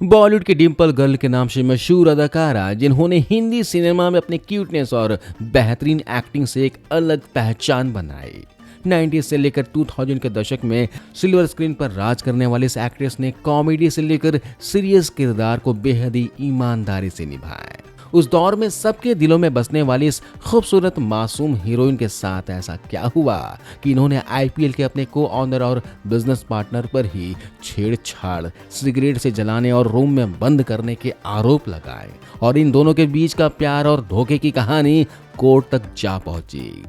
बॉलीवुड की डिम्पल गर्ल के नाम से मशहूर अदाकारा जिन्होंने हिंदी सिनेमा में अपने क्यूटनेस और बेहतरीन एक्टिंग से एक अलग पहचान बनाई। 90 से लेकर 2000 के दशक में सिल्वर स्क्रीन पर राज करने वाली इस एक्ट्रेस ने कॉमेडी से लेकर सीरियस किरदार को बेहद ही ईमानदारी से निभाया। उस दौर में सबके दिलों में बसने वाली इस खूबसूरत मासूम हीरोइन के साथ ऐसा क्या हुआ कि इन्होंने आईपीएल के अपने को ऑनर और बिजनेस पार्टनर पर ही छेड़छाड़, सिगरेट से जलाने और रूम में बंद करने के आरोप लगाए और इन दोनों के बीच का प्यार और धोखे की कहानी कोर्ट तक जा पहुंची।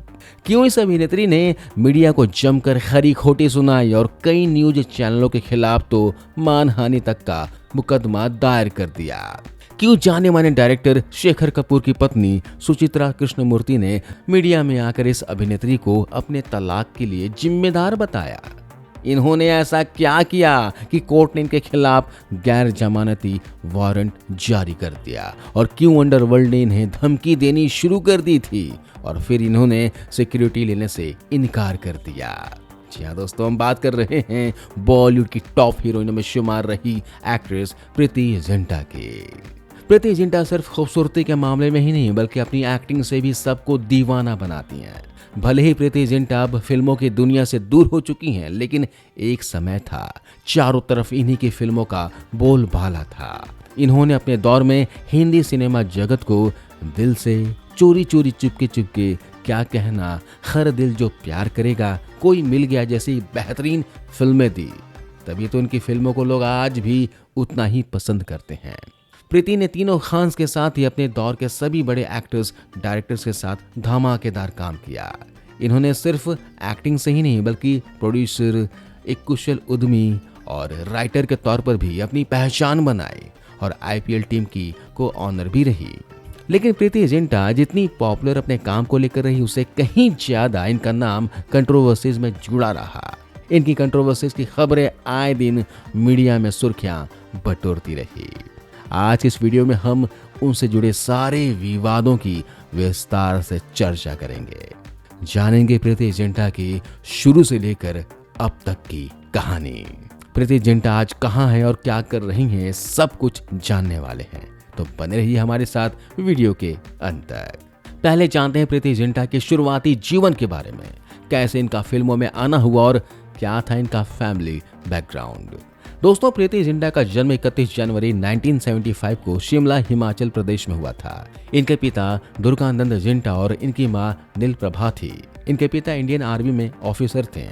क्यों इस अभिनेत्री ने मीडिया को जमकर खरी खोटी सुनाई और कई न्यूज चैनलों के खिलाफ तो मानहानि तक का मुकदमा दायर कर दिया। क्यों जाने माने डायरेक्टर शेखर कपूर की पत्नी सुचित्रा कृष्णमूर्ति ने मीडिया में आकर इस अभिनेत्री को अपने तलाक के लिए जिम्मेदार बताया। इन्होंने ऐसा क्या किया कि कोर्ट ने इनके खिलाफ गैर जमानती वारंट जारी कर दिया और क्यों अंडरवर्ल्ड ने इन्हें धमकी देनी शुरू कर दी थी और फिर इन्होंने सिक्योरिटी लेने से इनकार कर दिया। जी हाँ दोस्तों, हम बात कर रहे हैं बॉलीवुड की टॉप हीरोइनों में शुमार रही एक्ट्रेस प्रीति जिंटा की। प्रीति जिंटा सिर्फ खूबसूरती के मामले में ही नहीं बल्कि अपनी एक्टिंग से भी सबको दीवाना बनाती हैं। भले ही प्रीति जिंटा अब फिल्मों की दुनिया से दूर हो चुकी हैं, लेकिन एक समय था चारों तरफ इन्हीं की फिल्मों का बोलबाला था। इन्होंने अपने दौर में हिंदी सिनेमा जगत को दिल से, चोरी चोरी चुपके चुपके, क्या कहना, हर दिल जो प्यार करेगा, कोई मिल गया जैसी बेहतरीन फिल्में दी। तभी तो इनकी फिल्मों को लोग आज भी उतना ही पसंद करते हैं। प्रीति ने तीनों खान्स के साथ ही अपने दौर के सभी बड़े एक्टर्स, डायरेक्टर्स के साथ धमाकेदार काम किया। इन्होंने सिर्फ एक्टिंग से ही नहीं बल्कि प्रोड्यूसर, एक कुशल उद्यमी और राइटर के तौर पर भी अपनी पहचान बनाई और आईपीएल टीम की को ऑनर भी रही। लेकिन प्रीति जिंटा जितनी पॉपुलर अपने काम को लेकर रही, उससे कहीं ज्यादा इनका नाम कंट्रोवर्सीज में जुड़ा रहा। इनकी कंट्रोवर्सीज की खबरें आए दिन मीडिया में सुर्खियां बटोरती रही। आज इस वीडियो में हम उनसे जुड़े सारे विवादों की विस्तार से चर्चा करेंगे, जानेंगे प्रीति जिंटा की शुरू से लेकर अब तक की कहानी। प्रीति जिंटा आज कहां है और क्या कर रही हैं, सब कुछ जानने वाले हैं, तो बने रहिए हमारे साथ वीडियो के अंत तक। पहले जानते हैं प्रीति जिंटा के शुरुआती जीवन के बारे में, कैसे इनका फिल्मों में आना हुआ और क्या था इनका फैमिली बैकग्राउंड। दोस्तों, प्रीति जिंटा का जन्म 31 जनवरी 1975 को शिमला, हिमाचल प्रदेश में हुआ था। इनके पिता दुर्गानंद जिंटा और इनकी मां नीलप्रभा थी। इनके पिता इंडियन आर्मी में ऑफिसर थे।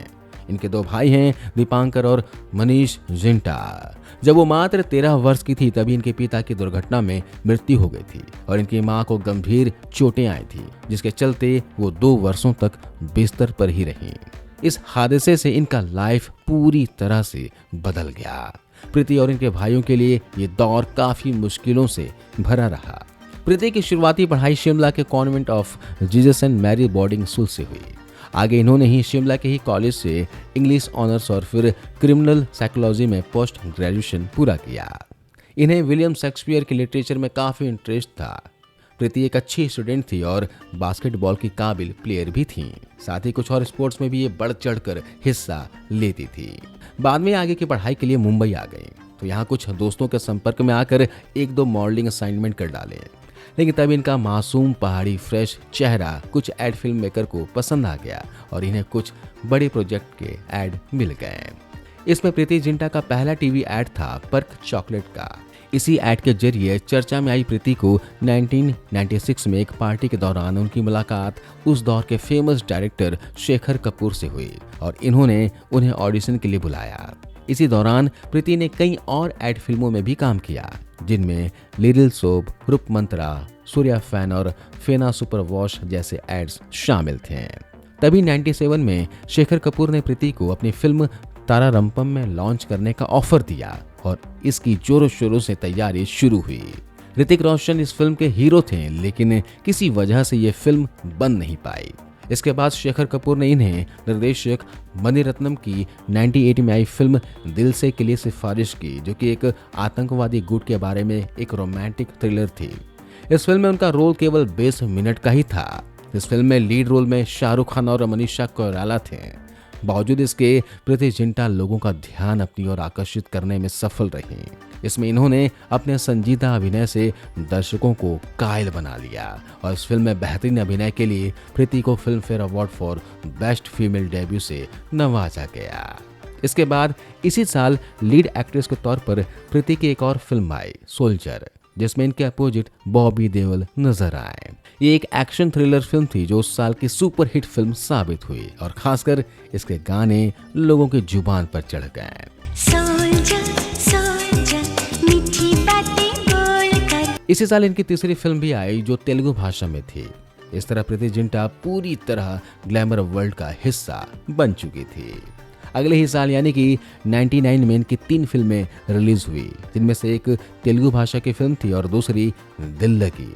इनके दो भाई हैं, दीपांकर और मनीष जिंटा। जब वो मात्र 13 वर्ष की थी तभी इनके पिता की दुर्घटना में मृत्यु हो गई थी और इनकी मां को गंभीर चोटें आई थी, जिसके चलते वो 2 वर्षों तक बिस्तर पर ही रहीं। इस हादसे से इनका लाइफ पूरी तरह से बदल गया। प्रीति और इनके भाइयों के लिए ये दौर काफी मुश्किलों से भरा रहा। प्रीति की शुरुआती पढ़ाई शिमला के convent of Jesus and Mary boarding school से हुई। आगे इन्होंने ही शिमला के ही कॉलेज से इंग्लिश ऑनर्स और फिर क्रिमिनल साइकोलॉजी में पोस्ट ग्रेजुएशन पूरा किया। इन्हें विलियम शेक्सपियर के लिटरेचर में काफी इंटरेस्ट था। प्रीति एक अच्छी स्टूडेंट थी और बास्केटबॉल की काबिल प्लेयर भी थी। साथ ही कुछ और स्पोर्ट्स में भी ये बढ़ चढ़कर हिस्सा लेती थी। बाद में आगे की पढ़ाई के लिए मुंबई आ गई, तो यहाँ कुछ दोस्तों के संपर्क में आकर 1-2 मॉडलिंग असाइनमेंट कर डाले। लेकिन तब इनका मासूम पहाड़ी फ्रेश चेहरा कुछ एड फिल्म मेकर को पसंद आ गया और इन्हें कुछ बड़े प्रोजेक्ट के एड मिल गए। इसमें प्रीति जिंटा का पहला टीवी एड था पर्क चॉकलेट का। इसी एड के जरिए चर्चा में आई प्रीति को 1996 में एक पार्टी के दौरान उनकी मुलाकात उस दौर के फेमस डायरेक्टर शेखर कपूर से हुई और इन्होंने उन्हें ऑडिशन के लिए बुलाया। इसी दौरान प्रीति ने कई और एड फिल्मों में भी काम किया, जिनमें लिटिल सोप, रूप मंत्रा, सूर्या फैन और फेना सुपर वॉश जैसे एड्स शामिल थे। तभी 97 में शेखर कपूर ने प्रीति को अपनी फिल्म तारा रंपम में लॉन्च करने का ऑफर दिया और इसकी जोरों शोरों से तैयारी शुरू हुई। ऋतिक रोशन इस फिल्म के हीरो थे, लेकिन किसी वजह से ये फिल्म बन नहीं पाई। इसके बाद शेखर कपूर ने इन्हें निर्देशक मणिरत्नम की 98 में आई फिल्म दिल से के लिए सिफारिश की, जो कि एक आतंकवादी गुट के बारे में एक रोमांटिक थ्रिलर थी। इस फिल्म में उनका रोल केवल 20 मिनट का ही था। इस फिल्म में लीड रोल में शाहरुख खान और मनीषा कोइराला थे। बावजूद इसके प्रीति जिंटा लोगों का ध्यान अपनी ओर आकर्षित करने में सफल रही। इसमें इन्होंने अपने संजीदा अभिनय से दर्शकों को कायल बना लिया और इस फिल्म में बेहतरीन अभिनय के लिए प्रीति को film fair award for best female debut से नवाजा गया। इसके बाद इसी साल लीड एक्ट्रेस के तौर पर प्रीति की एक और फिल्म आई, सोल्जर, जिसमें इनके अपोजिट बॉबी देओल नजर आए। ये एक एक्शन थ्रिलर फिल्म थी जो उस साल की सुपर हिट फिल्म साबित हुई और खासकर इसके गाने लोगों की जुबान पर चढ़ गए। इसी साल इनकी तीसरी फिल्म भी आई जो तेलुगु भाषा में थी। इस तरह प्रीति जिंटा पूरी तरह ग्लैमर वर्ल्ड का हिस्सा बन चुकी थी। अगले ही साल यानी कि 99 में इनकी 3 फिल्में रिलीज हुई, जिनमें से एक तेलुगु भाषा की फिल्म थी और दूसरी दिल लगी।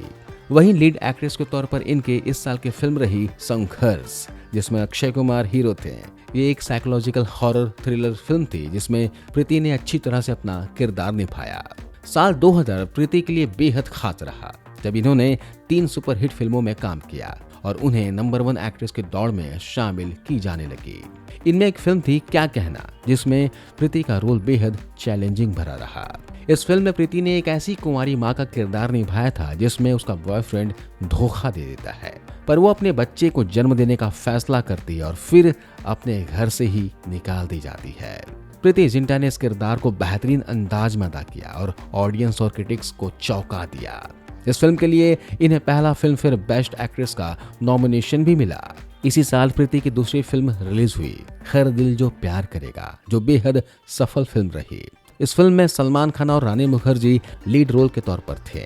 वहीं लीड एक्ट्रेस के तौर पर इनके इस साल की फिल्म रही संघर्ष, जिसमें अक्षय कुमार हीरो थे। ये एक साइकोलॉजिकल हॉरर थ्रिलर फिल्म थी जिसमें प्रीति ने अच्छी तरह से अपना किरदार निभाया। साल 2000 प्रीति के लिए बेहद खास रहा जब इन्होंने 3 सुपर हिट फिल्मों में काम किया और उन्हें नंबर 1 एक्ट्रेस की दौड़ में शामिल की जाने लगी। इनमें एक फिल्म थी क्या कहना, जिसमें प्रीति का रोल बेहद चैलेंजिंग भरा रहा। इस फिल्म में प्रीति ने एक ऐसी कुंवारी माँ का किरदार निभाया था जिसमें उसका बॉयफ्रेंड धोखा दे देता है, पर वो अपने बच्चे को जन्म देने का फैसला करती है और फिर अपने घर से ही निकाल दी जाती है। प्रीति जिंटा ने इस किरदार को बेहतरीन अंदाज में अदा किया और ऑडियंस और क्रिटिक्स को चौंका दिया। इस फिल्म के लिए इन्हें पहला फिल्म फेयर बेस्ट एक्ट्रेस का नॉमिनेशन भी मिला। इसी साल प्रीति की दूसरी फिल्म रिलीज हुई, हर दिल जो प्यार करेगा, जो बेहद सफल फिल्म रही। इस फिल्म में सलमान खान और रानी मुखर्जी लीड रोल के तौर पर थे।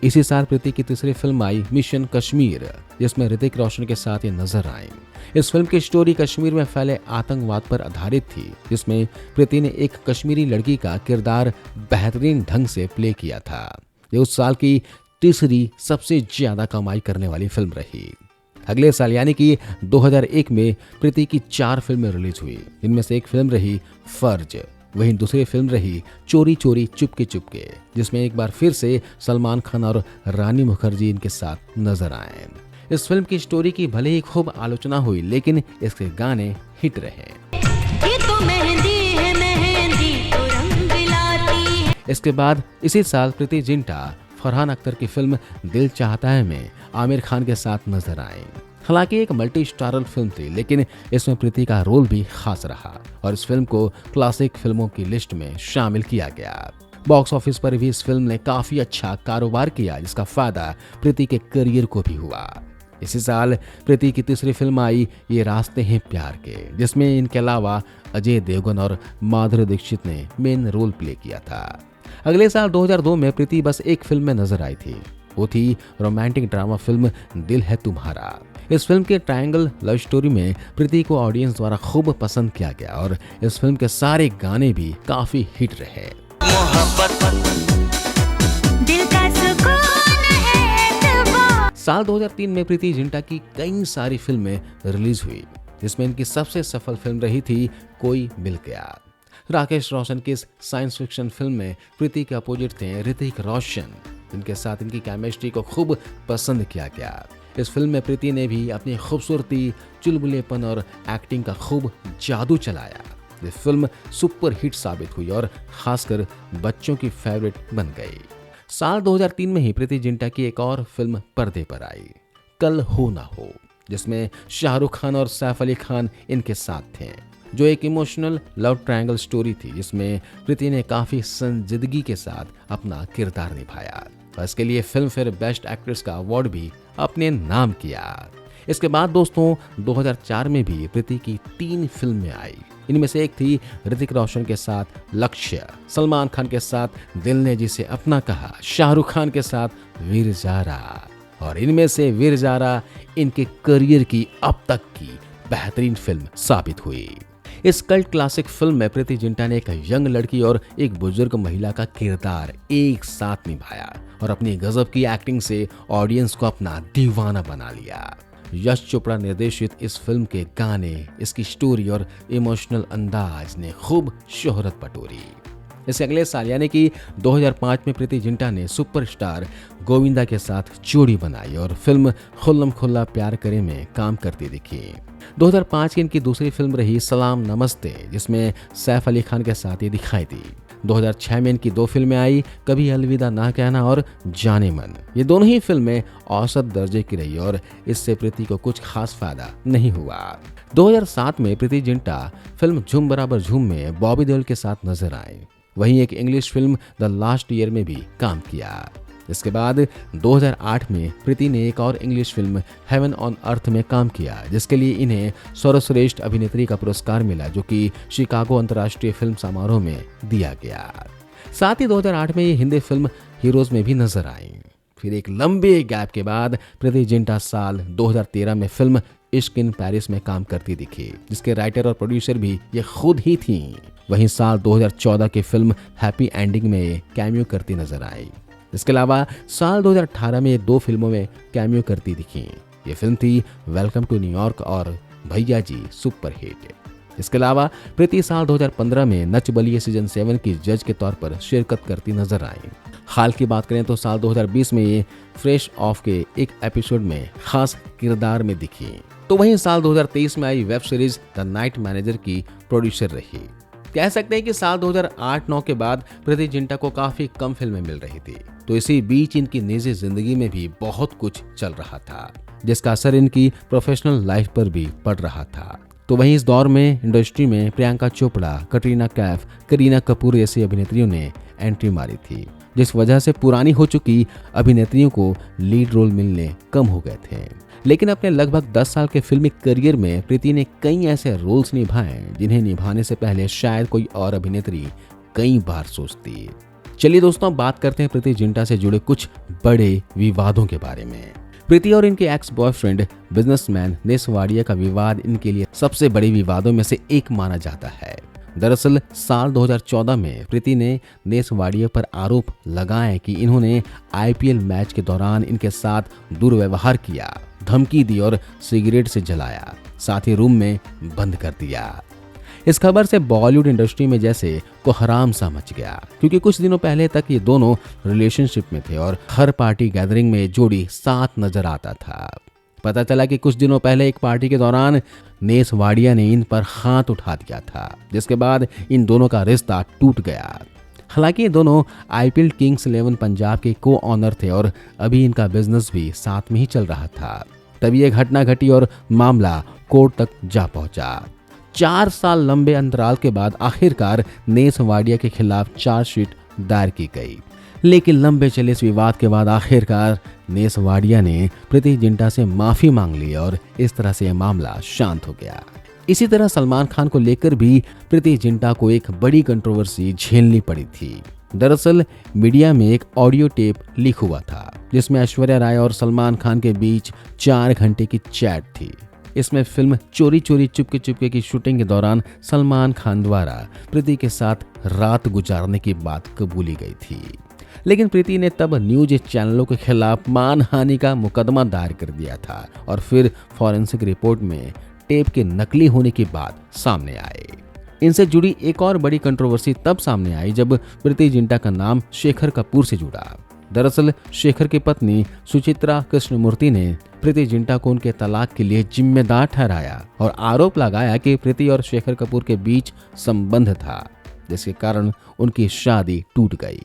इसी साल प्रीति की तीसरी फिल्म आई मिशन कश्मीर, जिसमें ऋतिक रोशन के साथ ये नजर आई। इस फिल्म की स्टोरी कश्मीर में फैले आतंकवाद पर आधारित थी, जिसमें प्रीति ने एक कश्मीरी लड़की का किरदार बेहतरीन ढंग से प्ले किया था। ये उस साल की तीसरी सबसे ज्यादा कमाई करने वाली फिल्म रही। अगले साल यानी कि 2001 में प्रीति की 4 फिल्में रिलीज हुई, जिनमें से एक फिल्म रही फर्ज, वहीं दूसरी फिल्म रही चोरी चोरी चुपके चुपके, जिसमें एक बार फिर से सलमान खान और रानी मुखर्जी इनके साथ नजर आए। इस फिल्म की स्टोरी की भले ही खूब आलोचना हुई, लेकिन इसके गाने हिट रहे। ये तो मेहंदी है, मेहंदी तो रंग लाती। इसके बाद इसी साल प्रीति जिंटा फरहान अख्तर की फिल्म दिल चाहता है में आमिर खान के साथ नजर आए। हालांकि एक मल्टी स्टारर फिल्म थी, लेकिन इसमें प्रीति का रोल भी खास रहा और इस फिल्म को क्लासिक फिल्मों की लिस्ट में शामिल किया गया। बॉक्स ऑफिस पर भी इस फिल्म ने काफी अच्छा कारोबार किया, जिसका फायदा प्रीति के करियर को भी हुआ। इसी साल प्रीति की तीसरी फिल्म आई ये रास्ते हैं प्यार के, जिसमें इनके अलावा अजय देवगन और माधुरी दीक्षित ने मेन रोल प्ले किया था। अगले साल 2002 में प्रीति बस एक फिल्म में नजर आई थी, वो थी रोमांटिक ड्रामा फिल्म दिल है तुम्हारा। इस फिल्म के ट्रायंगल लव स्टोरी में प्रीति को ऑडियंस द्वारा खूब पसंद किया गया और इस फिल्म के सारे गाने भी काफी हिट रहे। दिल का सुकून है। साल 2003 में प्रीति जिंटा की कई सारी फिल्में रिलीज हुई, जिसमें इनकी सबसे सफल फिल्म रही थी कोई मिल गया। राकेश रोशन की इस साइंस फिक्शन फिल्म में प्रीति के अपोजिट थे ऋतिक रोशन, जिनके साथ इनकी केमिस्ट्री को खूब पसंद किया गया। इस फिल्म में प्रीति ने भी अपनी खूबसूरती, चुलबुलेपन और एक्टिंग का खूब जादू चलाया। ये फिल्म सुपर हिट साबित हुई और खासकर बच्चों की फेवरेट बन गई। साल 2003 में ही प्रीति जिंटा की एक और फिल्म पर्दे पर आई, कल हो ना हो, जिसमें शाहरुख खान और सैफ अली खान इनके साथ थे, जो एक इमोशनल लव ट्रायंगल स्टोरी थी, जिसमें प्रीति ने काफी संजीदगी के साथ अपना किरदार निभाया और इसके लिए फिल्म फेयर बेस्ट एक्ट्रेस का अवार्ड भी अपने नाम किया। इसके बाद दोस्तों 2004 में भी प्रीति की 3 फिल्में आई। इनमें से एक थी ऋतिक रोशन के साथ लक्ष्य, सलमान खान के साथ दिल ने जिसे अपना कहा, शाहरुख खान के साथ वीर ज़ारा, और इनमें से वीर ज़ारा इनके करियर की अब तक की बेहतरीन फिल्म साबित हुई। इस कल्ट क्लासिक फिल्म में प्रीति जिंटा ने एक यंग लड़की और एक बुजुर्ग महिला का किरदार एक साथ निभाया और अपनी गजब की एक्टिंग से ऑडियंस को अपना दीवाना बना लिया। यश चोपड़ा निर्देशित इस फिल्म के गाने, इसकी स्टोरी और इमोशनल अंदाज ने खूब शोहरत बटोरी। इसके अगले साल यानी कि 2005 में प्रीति जिंटा ने सुपरस्टार गोविंदा के साथ जोड़ी बनाई और फिल्म खुल्लम खुल्ला प्यार करे में काम करती दिखी। 2005 की इनकी दूसरी फिल्म रही सलाम नमस्ते, जिसमें सैफ अली खान के साथ ये दिखाई दी। 2006 में इनकी 2 फिल्में आई, कभी अलविदा ना कहना और जाने मन। ये दोनों ही फिल्में औसत दर्जे की रही और इससे प्रीति को कुछ खास फायदा नहीं हुआ। 2007 में प्रीति जिंटा फिल्म झूम बराबर झूम में बॉबी देओल के साथ नजर आए। वहीं एक English film the last year में भी काम किया। इसके बाद 2008 में प्रीति ने एक और English film heaven on earth में काम किया, जिसके लिए इन्हें सर्वश्रेष्ठ अभिनेत्री का पुरस्कार मिला, जो कि शिकागो अंतर्राष्ट्रीय फिल्म समारोह में दिया गया। साथ ही 2008 में ये हिंदी फिल्म हीरोज में भी नजर आई। फिर एक लंबे गैप के बाद प्रीति जिंटा साल 2013 में फिल्म इश्क इन पेरिस में काम करती दिखी, जिसके राइटर और प्रोड्यूसर भी ये खुद ही थी। वहीं साल 2014 की फिल्म हैप्पी एंडिंग में कैमियो करती नजर आई। इसके अलावा साल 2018 में ये 2 फिल्मों में कैमियो करती दिखी। ये फिल्म थी वेलकम टू न्यूयॉर्क और भैया जी सुपर हिट। इसके अलावा प्रीति साल 2015 में नच बलिए सीजन 7 की जज के तौर पर शिरकत करती नजर आई। हाल की बात करें तो साल 2020 में ये फ्रेश ऑफ के एक एपिसोड में खास किरदार में दिखी। तो वहीं साल 2023 में आई web series the night manager की प्रोड्यूसर रही। कह सकते हैं कि साल 2008-9 के बाद प्रीति जिंटा को काफी कम फिल्में मिल रही थी, तो इसी बीच इनकी निजी जिंदगी में भी बहुत कुछ चल रहा था, जिसका असर इनकी प्रोफेशनल लाइफ पर भी पड़ रहा था। तो वहीं इस दौर में इंडस्ट्री में प्रियंका चोपड़ा, कटरीना कैफ, करीना कपूर जैसी अभिनेत्रियों ने एंट्री मारी थी, जिस वजह से पुरानी हो चुकी अभिनेत्रियों को लीड रोल मिलने कम हो गए थे। लेकिन अपने लगभग 10 साल के फिल्मी करियर में प्रीति ने कई ऐसे रोल्स निभाए जिन्हें निभाने से पहले शायद कोई और अभिनेत्री कई बार सोचती। चलिए दोस्तों, बात करते हैं प्रीति जिंटा से जुड़े कुछ बड़े विवादों के बारे में। प्रीति और इनके ex boyfriend businessman Ness Wadia का विवाद इनके लिए सबसे बड़े विवादों में से एक माना जाता है। दरअसल साल 2014 में प्रीति ने नेस वाडिया पर आरोप लगाए कि इन्होंने आईपीएल मैच के दौरान इनके साथ दुर्व्यवहार किया, धमकी दी और सिगरेट से जलाया, साथ ही रूम में बंद कर दिया। इस खबर से बॉलीवुड इंडस्ट्री में जैसे कोहराम सा मच गया, क्योंकि कुछ दिनों पहले तक ये दोनों रिलेशनशिप में थे और हर पार्टी गैदरिंग में जोड़ी साथ नजर आता था। पता चला कि कुछ दिनों पहले एक पार्टी के दौरान नेस वाडिया ने इन पर हाथ उठा दिया था, जिसके बाद इन दोनों का रिश्ता टूट गया। हालांकि ये दोनों आईपीएल किंग्स 11 पंजाब के को ऑनर थे और अभी इनका बिजनेस भी साथ में ही चल रहा था। तभी एक घटना घटी और मामला कोर्ट तक जा पहुंचा। 4 साल लंबे अंतराल के बाद आखिरकार नेस वाडिया के खिलाफ चार्जशीट दायर की गई। लेकिन लंबे चले इस विवाद के बाद आखिरकार नेस वाडिया ने प्रीति जिंटा से माफी मांग ली और इस तरह से यह मामला शांत हो गया। इसी तरह सलमान खान को लेकर भी प्रीति जिंटा को एक बड़ी कंट्रोवर्सी झेलनी पड़ी थी। दरअसल मीडिया में एक ऑडियो टेप लीक हुआ था, जिसमें ऐश्वर्या राय और सलमान खान के बीच 4 घंटे की चैट थी। इसमें फिल्म चोरी चोरी चुपके चुपके की शूटिंग के दौरान सलमान खान द्वारा प्रीति के साथ रात गुजारने की बात कबूली गई थी। लेकिन प्रीति ने तब न्यूज चैनलों के खिलाफ मानहानि का मुकदमा दायर कर दिया था और फिर फॉरेंसिक रिपोर्ट में टेप के नकली होने की बात सामने आई। इनसे जुड़ी एक और बड़ी कंट्रोवर्सी तब सामने आई जब प्रीति जिंटा का नाम शेखर कपूर से जुड़ा। दरअसल शेखर की पत्नी सुचित्रा कृष्णमूर्ति ने प्रीति जिंटा को उनके तलाक के लिए जिम्मेदार ठहराया और आरोप लगाया कि प्रीति और शेखर कपूर के बीच संबंध था, जिसके कारण उनकी शादी टूट गई।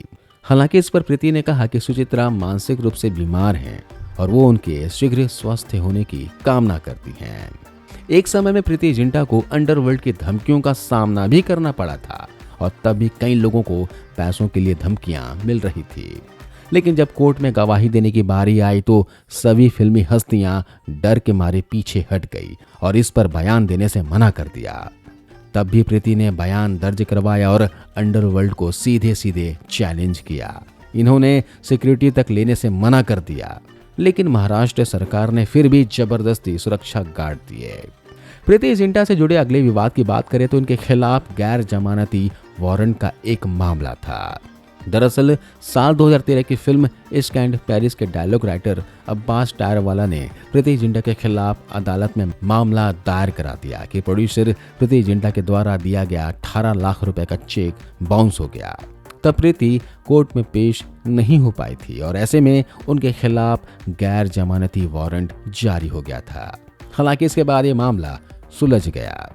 हालांकि इस पर प्रीति ने कहा कि सुचित्रा मानसिक रूप से बीमार हैं और वो उनके शीघ्र स्वस्थ होने की कामना करती हैं। एक समय में प्रीति जिंटा को अंडरवर्ल्ड की धमकियों का सामना भी करना पड़ा था और तब भी कई लोगों को पैसों के लिए धमकियां मिल रही थी। लेकिन जब कोर्ट में गवाही देने की बारी आई तो सभी फिल्मी हस्तियां डर के मारे पीछे हट गई और इस पर बयान देने से मना कर दिया। तब भी प्रीति ने बयान दर्ज करवाया और अंडरवर्ल्ड को सीधे सीधे चैलेंज किया। इन्होंने सिक्योरिटी तक लेने से मना कर दिया, लेकिन महाराष्ट्र सरकार ने फिर भी जबरदस्ती सुरक्षा गार्ड दिए। प्रीति जिंटा से जुड़े अगले विवाद की बात करें तो इनके खिलाफ गैर जमानती वारंट का एक मामला था। दरअसल साल 2013 की फिल्म इश्क एंड पेरिस के डायलॉग राइटर अब्बास टायरवाला ने प्रीति जिंटा के खिलाफ अदालत में मामला दायर करा दिया कि प्रोड्यूसर प्रीति जिंटा के द्वारा दिया गया 18 लाख रुपए का चेक बाउंस हो गया। तब प्रीति कोर्ट में पेश नहीं हो पाई थी और ऐसे में उनके खिलाफ गैर जमानती वारंट जारी हो गया था। हालांकि इसके बाद ये मामला सुलझ गया।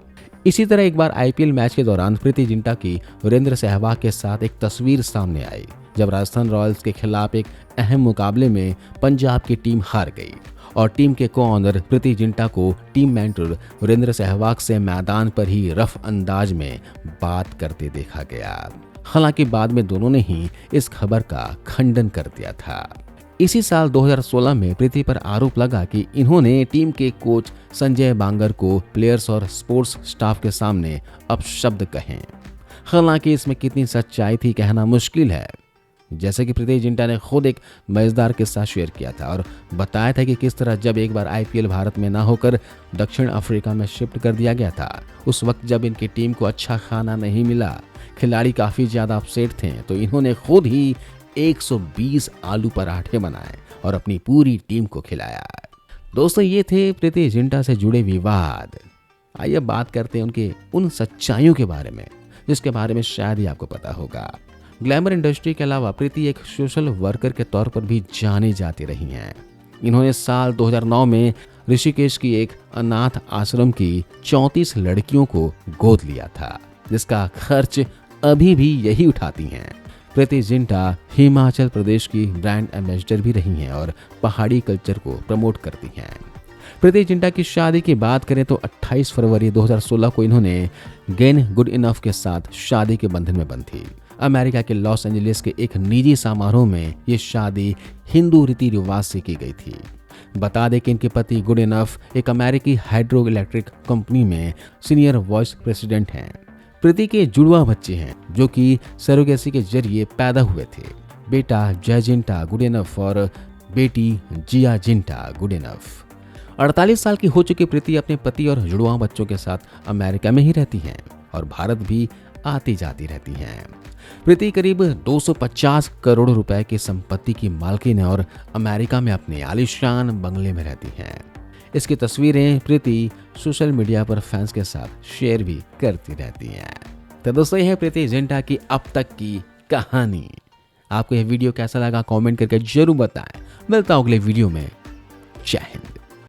इसी तरह एक बार आईपीएल मैच के दौरान प्रीति जिंटा की वीरेंद्र सहवाग के साथ एक तस्वीर सामने आई जब राजस्थान रॉयल्स के खिलाफ एक अहम मुकाबले में पंजाब की टीम हार गई और टीम के को ऑनर प्रीति जिंटा को टीम मेंटर वीरेंद्र सहवाग से मैदान पर ही रफ अंदाज में बात करते देखा गया। हालांकि बाद में दोनों ने ही इस खबर का खंडन कर दिया था। इसी साल 2016 में प्रीति पर आरोप लगा कि इन्होंने टीम के कोच संजय बांगर को प्लेयर्स और स्पोर्ट्स स्टाफ के सामने अपशब्द कहे। हालांकि इसमें कितनी सच्चाई थी कहना मुश्किल है। जैसे कि प्रीति जिंटा ने खुद एक मजेदार किस्सा शेयर किया था और बताया था कि किस तरह जब एक बार आईपीएल भारत में ना होकर दक्षिण अफ्रीका में शिफ्ट कर दिया गया था, उस वक्त जब इनकी टीम को अच्छा खाना नहीं मिला, खिलाड़ी काफी ज्यादा अपसेट थे, तो इन्होंने खुद ही 120 आलू पराठे बनाए और अपनी पूरी टीम को खिलाया। दोस्तों, ये थे प्रीति जिंटा से जुड़े विवाद। आइए बात करते हैं उनके उन सच्चाइयों के बारे में जिसके बारे में शायद ही आपको पता होगा। ग्लैमर इंडस्ट्री के अलावा प्रीति एक सोशल वर्कर के तौर पर भी जानी जाती रही हैं। इन्होंने साल 2009 में ऋषिकेश की एक अनाथ आश्रम की 34 लड़कियों को गोद लिया था, जिसका खर्च अभी भी यही उठाती हैं। प्रीति जिंटा हिमाचल प्रदेश की ब्रांड एम्बेसडर भी रही हैं और पहाड़ी कल्चर को प्रमोट करती हैं। प्रीति जिंटा की शादी की बात करें तो 28 फरवरी 2016 को इन्होंने गेन गुड इनफ के साथ शादी के बंधन में बंधी। अमेरिका के लॉस एंजलिस के एक निजी समारोह में ये शादी हिंदू रीति रिवाज से की गई थी। बता दें कि इनके पति गुड इनफ एक अमेरिकी हाइड्रो इलेक्ट्रिक कंपनी में सीनियर वाइस प्रेसिडेंट हैं। प्रीति के जुड़वा बच्चे हैं जो कि सरोगेसी के जरिए पैदा हुए थे। बेटा जय जिंटा गुड इनफ और बेटी जिया जिंटा गुड इनफ। 48 साल की हो चुकी प्रीति अपने पति और जुड़वा बच्चों के साथ अमेरिका में ही रहती हैं और भारत भी आती जाती रहती हैं। प्रीति करीब 250 करोड़ रुपए की संपत्ति की मालकिन है और अमेरिका में अपने आलीशान बंगले में रहती हैं। इसकी तस्वीरें प्रीति सोशल मीडिया पर फैंस के साथ शेयर भी करती रहती हैं। तो दोस्तों, यह है प्रीति जिंटा की अब तक की कहानी। आपको यह वीडियो कैसा लगा कमेंट करके जरूर बताएं। मिलता हूं अगले वीडियो में। जय हिंद।